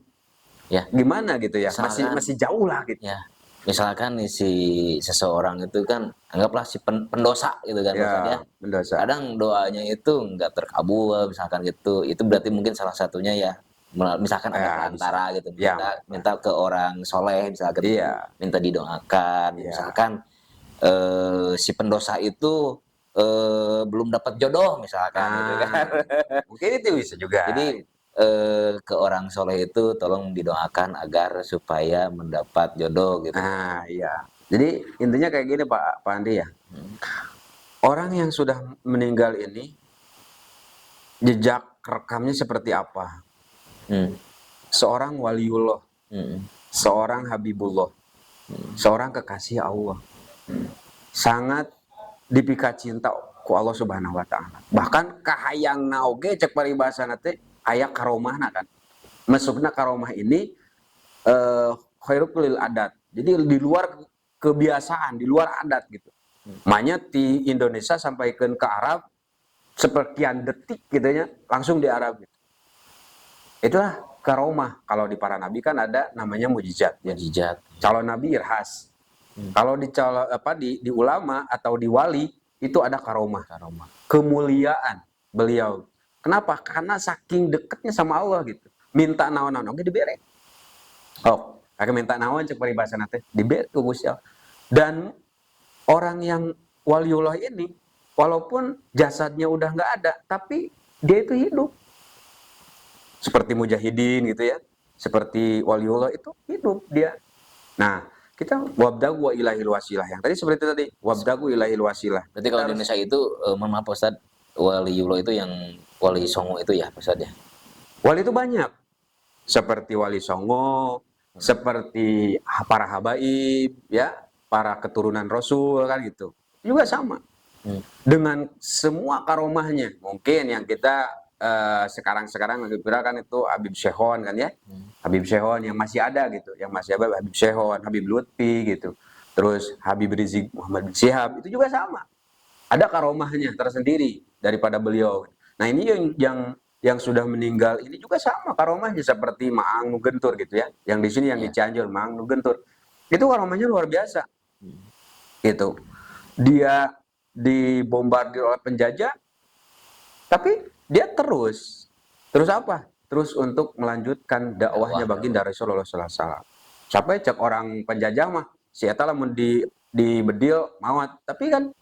gimana gitu ya, masih jauh lah gitu. Ya. Misalkan nih si seseorang itu kan anggaplah si pendosa gitu kan, maksudnya pendosa. Kadang doanya itu nggak terkabul misalkan gitu. Itu berarti mungkin salah satunya ya misalkan ada perantara gitu, minta ke orang soleh misalkan, minta didoakan, misalkan si pendosa itu belum dapat jodoh misalkan gitu kan. Mungkin itu bisa juga. Jadi ke orang soleh itu tolong didoakan agar supaya mendapat jodoh gitu. Iya. Jadi intinya kayak gini Pak Andi ya. Orang yang sudah meninggal ini jejak rekamnya seperti apa? Seorang waliullah, seorang habibullah, seorang kekasih Allah, sangat dipika cinta ku Allah Subhanahu wa taala. Bahkan kahayang naoge cek paribasana teh aya karomahna kan. Masukna karomah ini khairul adat. Jadi di luar kebiasaan, di luar adat gitu. Makanya di Indonesia sampaikan ke Arab seperkian detik gitu ya, langsung di Arab gitu. Itulah karomah. Kalau di para nabi kan ada namanya mujizat. Calon nabi irhas. Kalau di ulama atau di wali itu ada karomah. Kemuliaan beliau. Kenapa? Karena saking dekatnya sama Allah gitu. Minta naon-naon oke dibere. Oh, kakek minta naon cek paribasana teh dibere ku Gusti Allah. Dan orang yang waliullah ini walaupun jasadnya udah nggak ada, tapi dia itu hidup. Seperti mujahidin gitu ya. Seperti waliullah itu hidup dia. Nah, kita wabdagu ilahil wasilah. Yang tadi seperti itu tadi, wabdagu ilahil wasilah. Berarti kalau di Indonesia itu, mohon maaf Ustaz, waliullah itu yang wali songo itu ya Ustaz ya? Wali itu banyak. Seperti wali songo, seperti para habaib, ya, para keturunan Rasul kan gitu. Juga sama. Dengan semua karomahnya. Mungkin yang kita sekarang kan itu Habib Syehon kan ya. Habib Syehon yang masih ada gitu, yang masih ada Habib Syehon, Habib Lutfi gitu. Terus Habib Rizik Muhammad bin Syihab itu juga sama. Ada karomahnya tersendiri daripada beliau. Nah, ini yang sudah meninggal ini juga sama karomahnya seperti Maang Nugentur gitu ya. Yang di sini yang di Cianjur Maang Nugentur. Itu karomahnya luar biasa. Gitu. Dia dibombardir oleh penjajah tapi dia terus apa? Terus untuk melanjutkan dakwahnya baginda Rasulullah sallallahu alaihi wasallam. Sampai cek orang penjajah mah si eta lamun di bedil mawat, tapi kan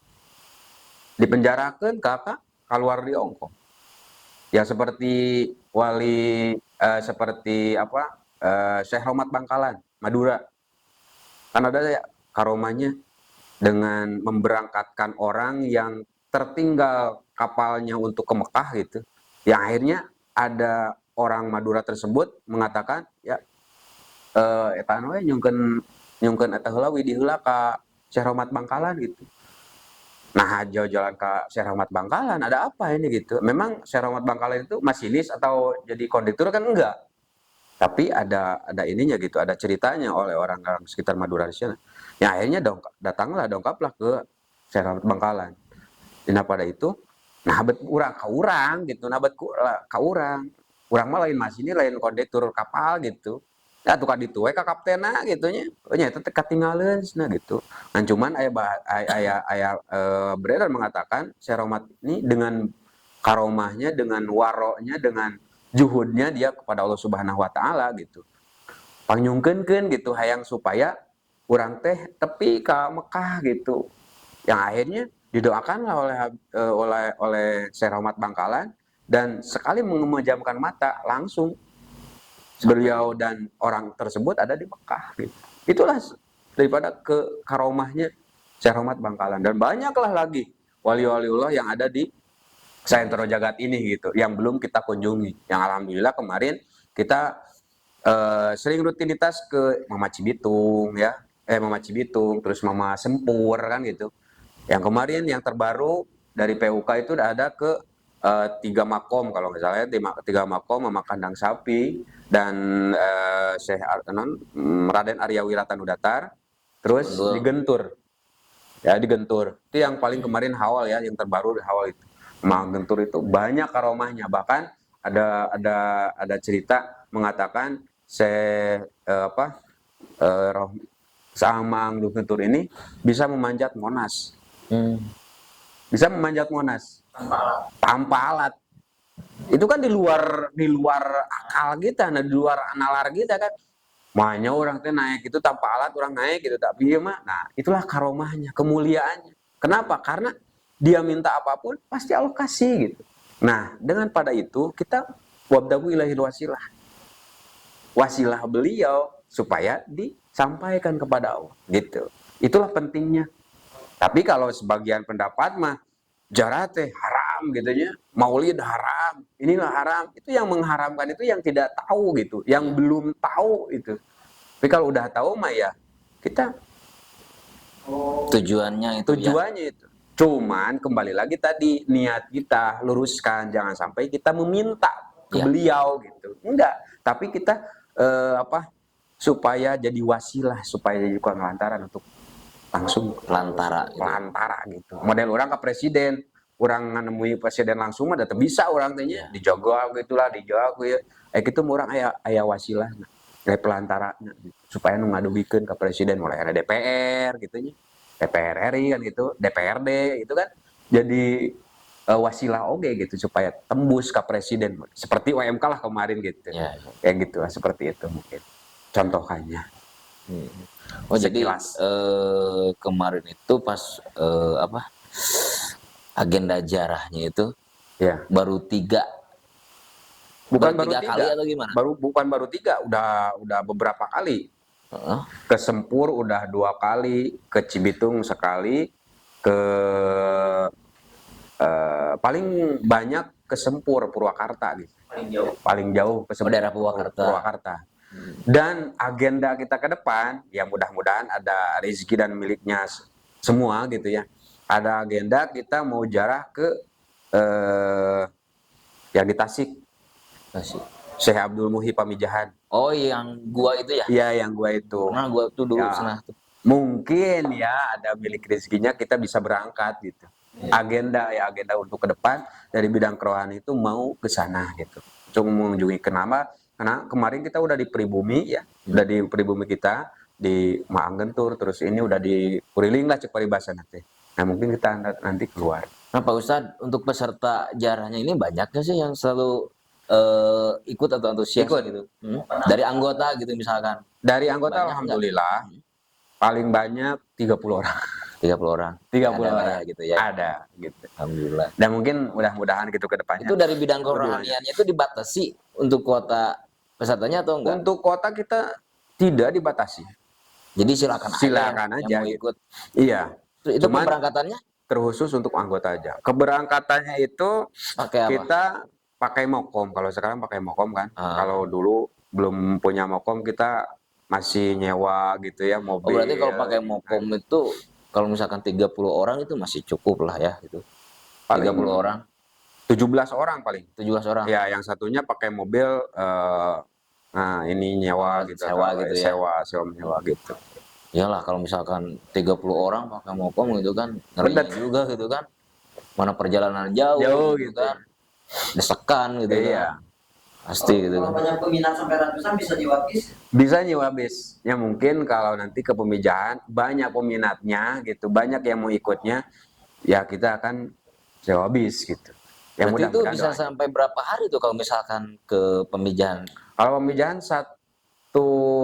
dipenjarakeun kakak keluar di ongko. Ya seperti wali seperti Syekh Romat Bangkalan, Madura. Kan ada ya karomahnya dengan memberangkatkan orang yang tertinggal kapalnya untuk ke Mekah gitu. Yang akhirnya ada orang Madura tersebut mengatakan, ya eta we nyungkeun eta heula widi heula ka Syekh Romat Bangkalan gitu. Nah, jalan ke Syekh Romat Bangkalan ada apa ini gitu. Memang Syekh Romat Bangkalan itu masinis atau jadi kondektur kan enggak. Tapi ada ininya gitu, ada ceritanya oleh orang-orang sekitar Madura di sana. Yang akhirnya dongkaplah ke Syekh Romat Bangkalan. Dina pada itu, nah bet urang ka urang gitu, nah bet ka urang. urang mah lain masih lain kondektur kapal gitu. Ya tukar ditu we ka kaptenna gitu nya. Oh nya eta teh katinggalieun cenah gitu. Nah cuman aya beredar mengatakan Seromat ini dengan karomahnya, dengan waronya, dengan juhudnya dia kepada Allah Subhanahu wa taala gitu. Panyungkeunkeun gitu hayang supaya urang teh tepi ka Mekah gitu. Yang akhirnya didoakanlah oleh Seromat Bangkalan dan sekali memejamkan mata langsung beliau dan orang tersebut ada di Mekah gitu. Itulah daripada ke karomahnya Seromat Bangkalan dan banyaklah lagi wali-waliullah yang ada di Santero Jagat ini gitu yang belum kita kunjungi. Yang alhamdulillah kemarin kita sering rutinitas ke Mama Cibitung ya. Mama Cibitung terus Mama Sempur kan gitu. Yang kemarin yang terbaru dari PUK itu udah ada ke 3 makom kalau nggak salah ya, 3 makom Mama Kandang Sapi dan Syekh Raden Arya Wiratanudatar terus digentur ya digentur itu yang paling kemarin Hawal ya yang terbaru Hawal itu Mama Gentur itu banyak karomahnya bahkan ada cerita mengatakan Saamang Gentur ini bisa memanjat Monas bisa memanjat Monas tanpa alat. Itu kan di luar akal kita, di luar nalar kita kan. Makanya orang teh naik itu tanpa alat orang naik gitu tapi ieu mah. Nah, itulah karomahnya, kemuliaannya. Kenapa? Karena dia minta apapun pasti Allah kasih gitu. Nah, dengan pada itu kita wabdagu ilahil wasilah. Wasilah beliau supaya disampaikan kepada Allah gitu. Itulah pentingnya. Tapi kalau sebagian pendapat mah jarak teh haram gitu ya, maulid haram, inilah haram. Itu yang mengharamkan itu yang tidak tahu gitu, yang belum tahu itu. Tapi kalau udah tahu mah ya kita tujuannya itu itu. Cuman kembali lagi tadi niat kita luruskan, jangan sampai kita meminta ke beliau gitu. Enggak, tapi kita supaya jadi wasilah, supaya jadi lantaran untuk langsung pelantara gitu. Model orang ke presiden, orang nemui presiden langsung mah tetap bisa orang tanya dijaga gitulah dijaga ya. Gitu orang aya wasilah kayak pelantara supaya nu ngadugikeun ke presiden mulai ada DPR gitu nya. DPR RI kan gitu, DPRD itu kan jadi wasilah oge gitu supaya tembus ke presiden seperti UMK lah kemarin gitu. Kayak gitu lah seperti itu mungkin contohannya. Oh sekilas. Jadi kemarin itu pas agenda jarahnya itu baru 3 baru 3 kali atau gimana? Bukan baru 3, udah beberapa kali. Ke Sempur udah 2 kali, ke Cibitung sekali, ke paling banyak ke Sempur Purwakarta gitu. Paling jauh ke Sempur, daerah Purwakarta. Dan agenda kita ke depan, ya mudah-mudahan ada rezeki dan miliknya semua gitu ya. Ada agenda kita mau jarah ke yang di Tasik. Syekh Abdul Muhi Pamijahan. Oh, yang gua itu ya? Iya, yang gua itu. Nah, gua tuh dulu sana tuh. Mungkin ya ada milik rezekinya kita bisa berangkat gitu. Agenda untuk ke depan dari bidang kerohanian itu mau ke sana gitu. Cuma mengunjungi kenapa? Karena kemarin kita udah di pribumi ya, udah di pribumi kita di Maanggentur, terus ini udah di Kuriling lah cek paribasan nanti. Nah mungkin kita nanti keluar. Nah Pak Ustadz, untuk peserta jarahnya ini banyaknya sih yang selalu ikut atau antusias gitu? Dari anggota gitu misalkan? Dari anggota banyak, alhamdulillah paling banyak 30 orang. 30 orang. 30 orang gitu ya. Ada gitu. Alhamdulillah. Dan mungkin mudah-mudahan gitu ke depannya. Itu dari bidang kerohaniannya itu dibatasi untuk kuota pesertanya atau enggak? Untuk kuota kita tidak dibatasi. Jadi silakan aja yang mau gitu. ikut. Iya. Itu keberangkatannya terkhusus untuk anggota aja. Keberangkatannya itu kita pakai mokom. Kalau sekarang pakai mokom kan. Kalau dulu belum punya mokom kita masih nyewa gitu ya mobil. Oh, berarti kalau pakai mokom itu kalau misalkan 30 orang itu masih cukup lah ya gitu. Paling 30 orang. 17 orang paling. 17 orang. Ya, yang satunya pakai mobil nah ini nyewa gitu. Sewa gitu ya. Sewa gitu. Iyalah kalau misalkan 30 orang pakai mokom gitu kan ngeri juga gitu kan. Mana perjalanan jauh gitu kan. Desekan gitu iya. pasti gitu Kalau kan. banyak peminat sampai ratusan bisa nyewa bis. Bisa nyewa bis. Ya mungkin kalau nanti ke pemijahan banyak peminatnya gitu, banyak yang mau ikutnya, ya kita akan sewa bis gitu. Ya Berarti itu mudah-mudahan bisa doanya. sampai berapa hari tuh kalau misalkan ke pemijahan? Kalau pemijahan 1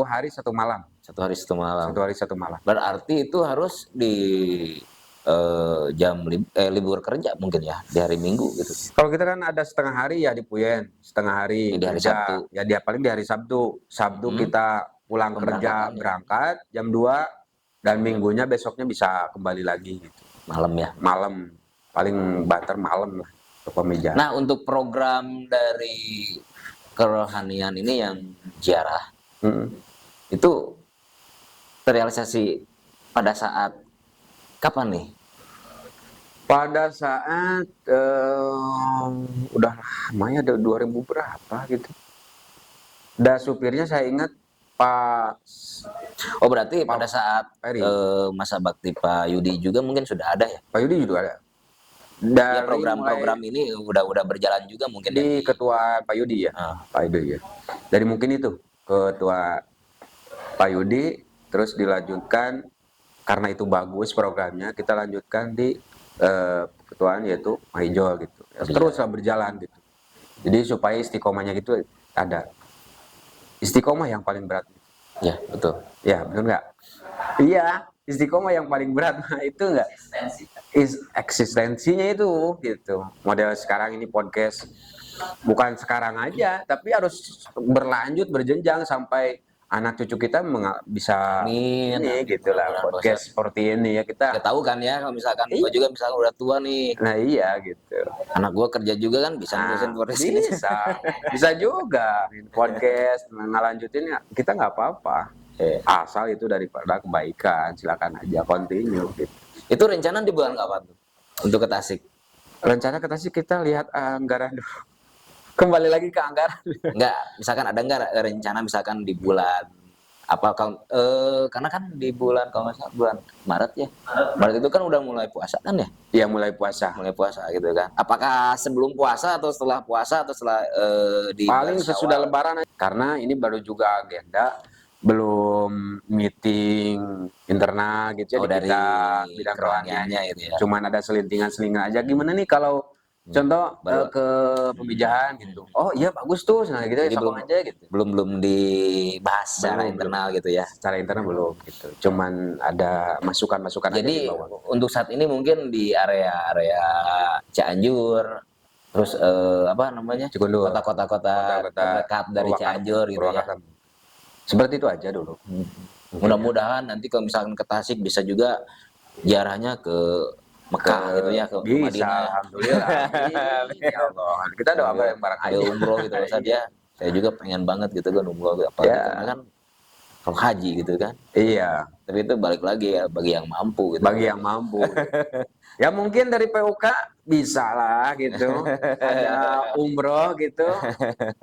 hari 1 malam, 1 hari 1 malam. 1 hari 1 malam. Berarti itu harus di libur kerja mungkin ya, di hari Minggu gitu. Kalau kita kan ada setengah hari ya di Puyen, setengah hari Di hari kerja. Sabtu. Ya dia paling di hari Sabtu. Sabtu kita pulang kerja Pemberangkatan ya. berangkat jam 2 dan minggunya besoknya bisa kembali lagi gitu. Malam ya. Malam, paling banter malam lah ke pemijahan. Nah, untuk program dari kerohanian ini yang ziarah itu terrealisasi pada saat kapan nih? Pada saat udah lama ya, 2000 berapa gitu. Dan supirnya saya ingat Pak Oh, berarti pada saat Peri. masa bakti Pak Yudi juga mungkin sudah ada ya? Pak Yudi juga ada. Ya, Dari program-program ini udah berjalan juga mungkin di ketua Pak Yudi ya. Pak Yudi ya. Dari mungkin itu ketua Pak Yudi, terus dilanjutkan karena itu bagus programnya, kita lanjutkan di ketuaan yaitu Mahijol gitu. Ya, teruslah berjalan gitu. Jadi supaya istiqomahnya gitu ada. Istiqomah yang paling berat. Ya, betul. Ya, betul nggak? Iya, istiqomah yang paling berat itu nggak? Eksistensinya itu gitu. Model sekarang ini podcast bukan sekarang aja, tapi harus berlanjut berjenjang sampai anak cucu kita bisa Amin. ini gitulah podcast seperti ini ya kita. Ya tahu kan ya kalau misalkan gua juga misalkan udah tua nih. Nah iya gitu. Anak gua kerja juga kan bisa ngurusin podcast ini. Bisa juga podcast ngelanjutin ya, kita nggak apa-apa. Asal itu daripada kebaikan, silakan aja continue gitu. Itu rencana di bulan kapan tuh untuk ke Tasik? Rencana ke Tasik kita lihat anggaran dulu. Kembali lagi ke anggaran. Enggak, misalkan ada enggak rencana misalkan di bulan apa karena kan di bulan kalau nggak salah bulan Maret ya. Maret itu kan udah mulai puasa kan ya? Iya, mulai puasa. Mulai puasa gitu kan. Apakah sebelum puasa atau setelah puasa atau setelah di paling sesudah Lebaran, karena ini baru juga agenda, belum meeting internal gitu ya dari kita bidang kerohaniannya itu ya. Cuman ada selintingan aja, gimana nih kalau contoh ke pemijahan gitu. Oh iya bagus tuh, nah gitu ya, belum aja gitu. Belum dibahas secara internal gitu ya. Secara internal belum gitu. Cuman ada masukan-masukan aja Jadi di bawah. untuk saat ini mungkin di area-area Cianjur, terus apa namanya? Cikundur. Kota-kota terdekat dari Cianjur gitu ya. Seperti itu aja dulu. Mudah-mudahan nanti kalau misalkan ke Tasik bisa juga ziarahnya ke Mekah gitu ya, ke Madinah. Bisa, alhamdulillah. Ya Allah. Kita doa bareng-bareng ayo umroh gitu Ustaz ya. Saya juga pengen banget gitu kan umroh apa karena kan kalau haji gitu kan. Iya. Tapi itu balik lagi ya bagi yang mampu gitu. Bagi yang mampu. Ya mungkin dari PUK bisa lah gitu. Ada umroh gitu.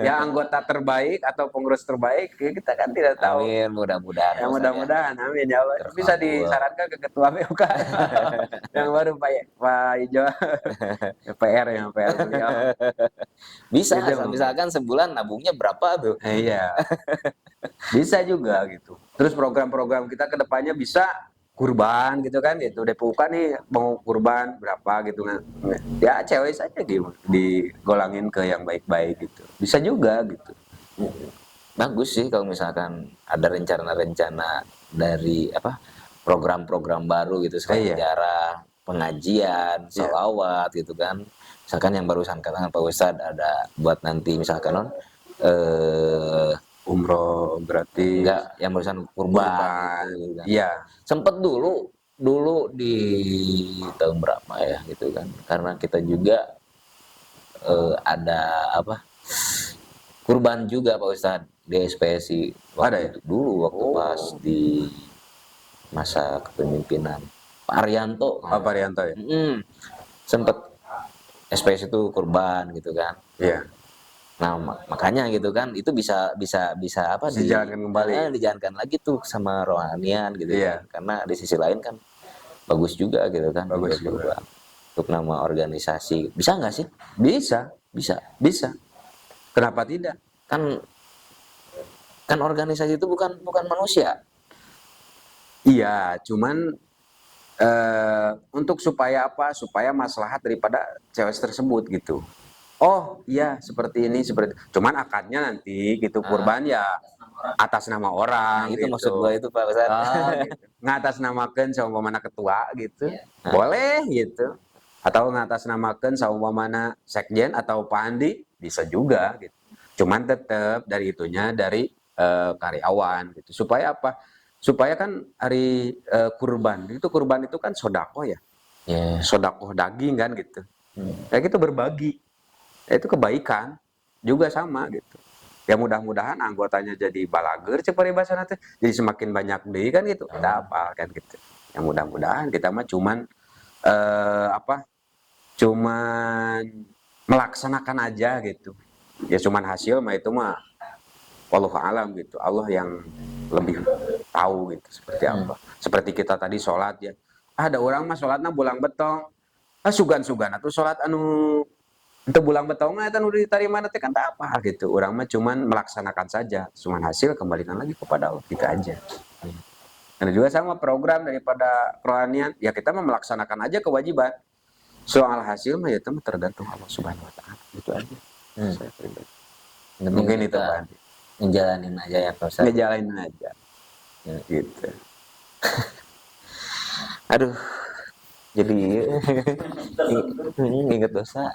Ya anggota terbaik atau pengurus terbaik kita kan tidak tahu. Amin, mudah-mudahan. Ya mudah-mudahan, amin ya Allah. Bisa disarankan ke ketua PUK yang baru Pak Ijo. PR beliau. Bisa, Gitu, misalkan sebulan nabungnya berapa tuh? Iya. Bisa juga gitu. Terus program-program kita ke depannya bisa kurban gitu kan, itu DPUK nih mau kurban berapa gitu kan. Ya cewek saja gitu, digolangin ke yang baik-baik gitu. Bisa juga gitu. Bagus sih kalau misalkan ada rencana-rencana dari apa program-program baru gitu seperti sejarah, pengajian, sholawat gitu kan. Misalkan yang barusan katakan Pak Ustadz ada buat nanti misalkan umroh berarti enggak yang barusan kurban gitu kan. Iya. Sempet dulu di tahun berapa ya gitu kan. Karena kita juga ada apa? Kurban juga Pak Ustadz di SPSI. Ada ya? Dulu waktu pas di masa kepemimpinan Pak Arianto. Pak Arianto ya. Sempet SPSI itu kurban gitu kan. Iya. Nah makanya gitu kan itu bisa apa dijalankan kembali, dijalankan lagi tuh sama rohanian gitu kan. Karena di sisi lain kan bagus juga gitu kan, bagus juga untuk nama organisasi. Bisa nggak sih? Bisa. Kenapa tidak? kan kan organisasi itu bukan manusia. Iya, cuman untuk supaya apa? Supaya maslahat daripada cewek tersebut gitu. Oh iya seperti ini seperti itu. Cuman akadnya nanti gitu kurban ya atas nama Nah, orang itu maksud gitu. gua itu Pak Ustadz. Gitu. Ngatasnamakeun saumpamana ketua gitu. Iya. Boleh gitu. Atau ngatasnamakeun saumpamana sekjen atau pandi bisa juga gitu. Cuman tetap dari itunya dari karyawan gitu. Supaya apa? Supaya kan hari kurban itu kan sodako ya. Yeah. Sodako daging kan gitu. Ya gitu berbagi. Ya, itu kebaikan juga sama gitu. Ya mudah-mudahan anggotanya jadi balager cek paribasa nanti jadi semakin banyak deh kan gitu. Kita apa kan gitu. Ya mudah-mudahan kita mah cuman cuman melaksanakan aja gitu. Ya cuman hasil mah itu mah wallahu alam gitu. Allah yang lebih tahu gitu seperti apa. Seperti kita tadi sholat ya. Ada orang mah sholatnya bulang betong. Sugan-sugan atau sholat anu untuk bulang betong eta nu diterima nanti kan tak apa gitu. Orang mah cuman melaksanakan saja, cuman hasil kembalikan lagi kepada Allah gitu aja. Dan juga sama program daripada kerohanian, ya kita mah melaksanakan aja kewajiban. Soal hasil mah ya itu tergantung Allah Subhanahu wa taala. Itu aja. Saya pribadi. Mungkin itu Pak. Ngejalanin aja ya Pak Ustadz. Ngejalanin aja. Gitu. Aduh. Jadi inget dosa.